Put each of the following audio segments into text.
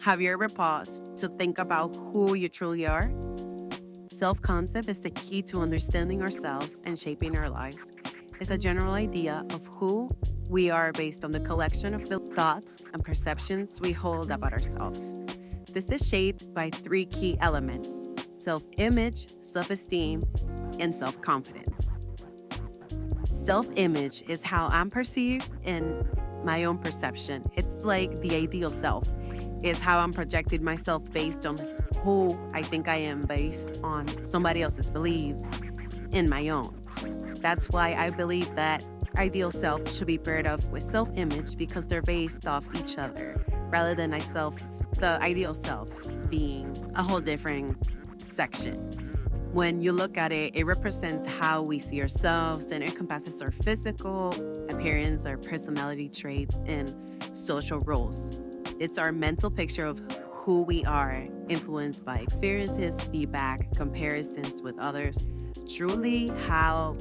Have you ever paused to think about who you truly are? Self concept is the key to understanding ourselves and shaping our lives. It's a general idea of who we are based on the collection of the thoughts and perceptions we hold about ourselves. This is shaped by three key elements: self image, self esteem, and self confidence. Self image is how I'm perceived in my own perception. It's like the ideal self, is how I'm projecting myself based on who I think I am based on somebody else's beliefs in my own. That's why I believe that ideal self should be paired up with self image because they're based off each other rather than the ideal self being a whole different section. When you look at it, it represents how we see ourselves and encompasses our physical appearance, our personality traits, and social roles. It's our mental picture of who we are, influenced by experiences, feedback, comparisons with others, truly how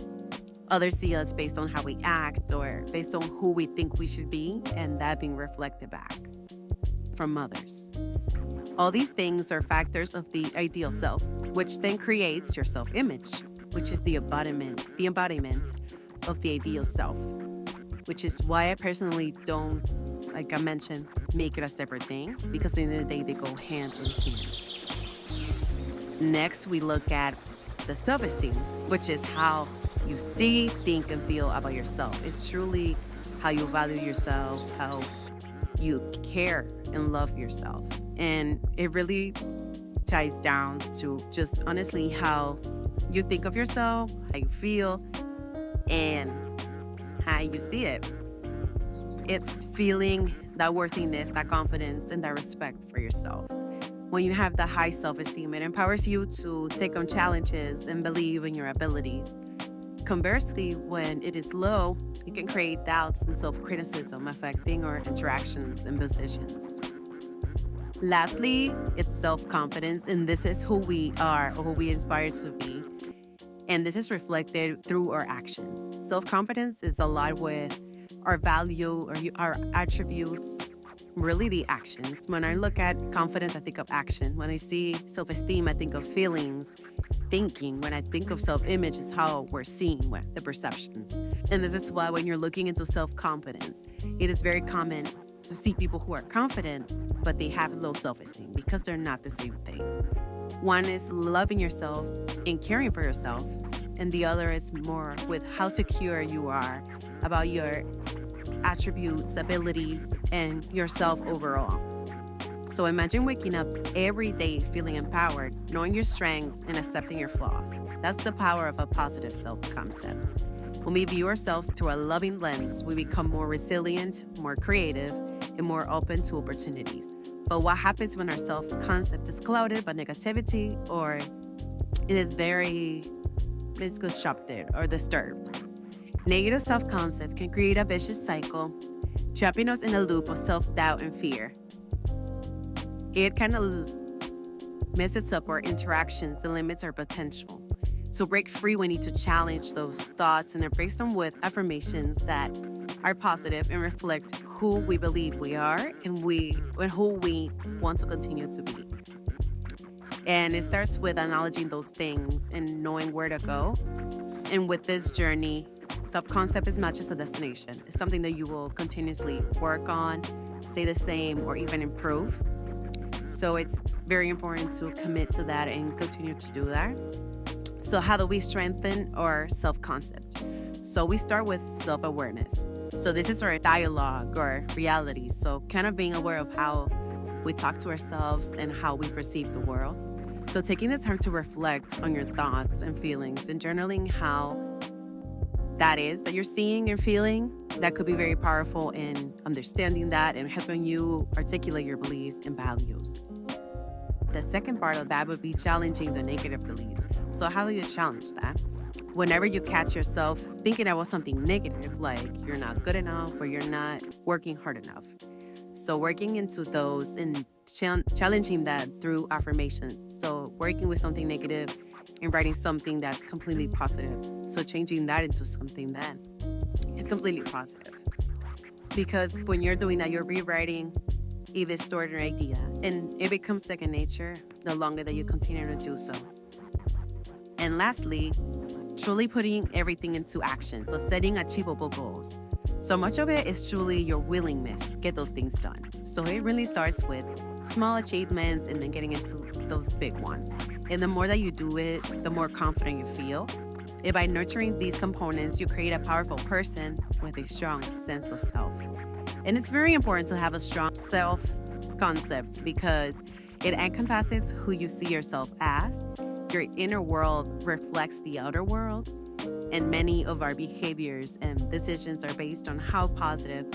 others see us based on how we act or based on who we think we should be, and that being reflected back from others. All these things are factors of the ideal self, which then creates your self-image, which is the embodiment of the ideal self, which is why I personally don't, like I mentioned, make it a separate thing, because at the end of the day, they go hand in hand. Next, we look at the self-esteem, which is how you see, think, and feel about yourself. It's truly how you value yourself, how you care and love yourself. And it really ties down to just honestly how you think of yourself, how you feel, and how you see it. It's feeling that worthiness, that confidence, and that respect for yourself. When you have the high self esteem, it empowers you to take on challenges and believe in your abilities. Conversely, when it is low, it can create doubts and self criticism affecting our interactions and positions. Lastly, it's self confidence, and this is who we are or who we aspire to be. And this is reflected through our actions. Self confidence is a lot with our value or our attributes, really the actions. When I look at confidence, I think of action. When I see self esteem, I think of feelings, thinking. When I think of self image, is how we're seeing the perceptions. And this is why when you're looking into self confidence, it is very common to see people who are confident, but they have low self esteem because they're not the same thing. One is loving yourself and caring for yourself, and the other is more with how secure you are about your attributes, abilities, and yourself overall. So imagine waking up every day feeling empowered, knowing your strengths, and accepting your flaws. That's the power of a positive self concept. When we view ourselves through a loving lens, we become more resilient, more creative, and more open to opportunities. But what happens when our self concept is clouded by negativity or it is very misconstructed or disturbed? Negative self concept can create a vicious cycle, trapping us in a loop of self doubt and fear. It kind of messes up our interactions and limits our potential. To break free, we need to challenge those thoughts and embrace them with affirmations that are positive and reflect who we believe we are and who we want to continue to be. And it starts with acknowledging those things and knowing where to go. And with this journey, self-concept is not just a destination. It's something that you will continuously work on, stay the same, or even improve. So it's very important to commit to that and continue to do that. So how do we strengthen our self-concept? So we start with self-awareness. So this is our dialogue or reality. So kind of being aware of how we talk to ourselves and how we perceive the world. So taking the time to reflect on your thoughts and feelings and journaling how that is that you're seeing and feeling, that could be very powerful in understanding that and helping you articulate your beliefs and values. The second part of that would be challenging the negative beliefs. So how do you challenge that? Whenever you catch yourself thinking about something negative, like you're not good enough or you're not working hard enough. So working into those and challenging that through affirmations. So working with something negative and writing something that's completely positive. So changing that into something that is completely positive. Because when you're doing that, you're rewriting a distorted idea, and it becomes second nature the longer that you continue to do so. And lastly, truly putting everything into action, so setting achievable goals. So much of it is truly your willingness to get those things done. So it really starts with small achievements and then getting into those big ones. And the more that you do it, the more confident you feel. And by nurturing these components, you create a powerful person with a strong sense of self. And it's very important to have a strong self concept because it encompasses who you see yourself as. Your inner world reflects the outer world, and many of our behaviors and decisions are based on how positive